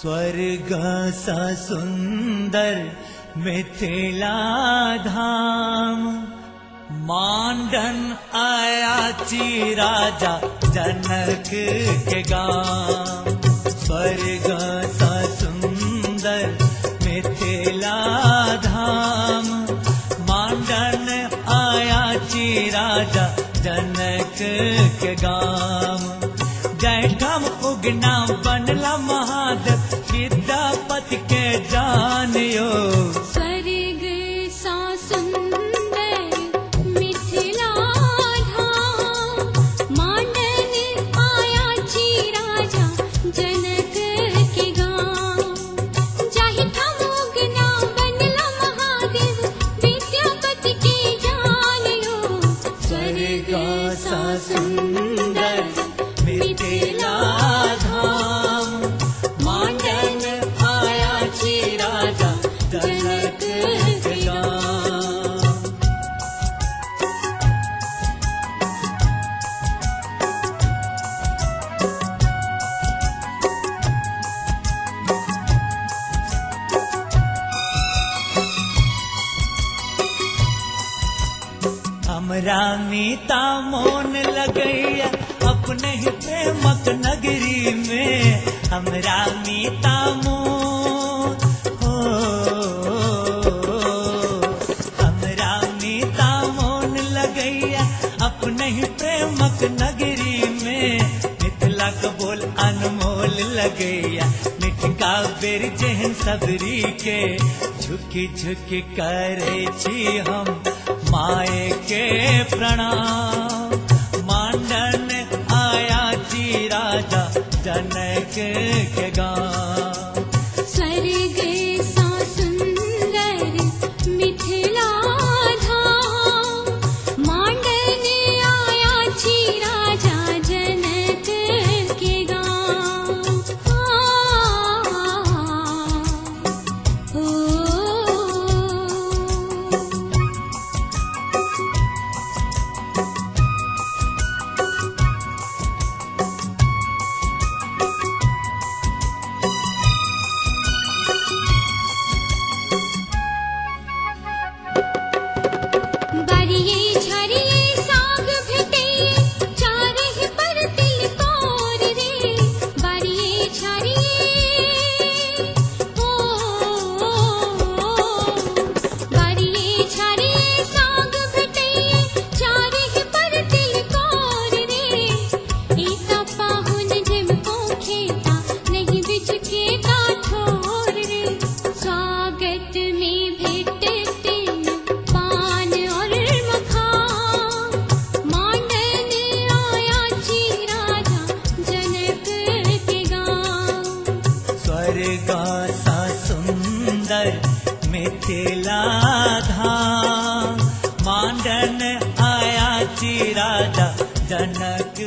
स्वर्ग सा सुंदर मिथिला धाम, मांडन आयाची राजा जनक के गाँव। स्वर्ग सा सुंदर मिथिला धाम, मांडन आयाची राजा जनक के गाँव। जयठम उगना बनला महादेव, विद्यापति के जानियो। स्वर्ग सा सुंदर मिथिला धाम, मांडन आयाची राजा जनक के गाँव। जयठम उगना बनला महादेव, विद्यापति के जानियो। स्वर्ग सा सुंदर मिथिला धाम, मांडन आयाची राजा जनक के गाँव। हमरा मीता मोन लगैया अपने ही प्रेमक नगरी में। हमरा मीता मोन हो, हमरा मीता मोन लगैया अपने ही प्रेमक नगरी में। मिथिला का बोल अनमोल लगैया, मिठका बेर जेहन सबरी के। झुकी झुकी करे छी हम माए के प्रणाम, मांडन आयाची राजा जनक के गाँव। स्वर्ग सा सुंदर मिथिला धाम, मांडन आयाची राजा जनक के गाँव। बारिये झरिये साग भेटे, चारहि पर तिलकोर रे। बारिये झरिये बारिये झरिये साग भेटे, चारहि पर तिलकोर रे। एका पाहुन जिमको खेता, नहीं बिछ के काठोर रे। स्वागत में भेटते पान और मखान, मांडन आयाची राजा जनक के गाँव। स्वर्ग सा सुंदर मिथिला धाम, मांडन आयाची राजा जनक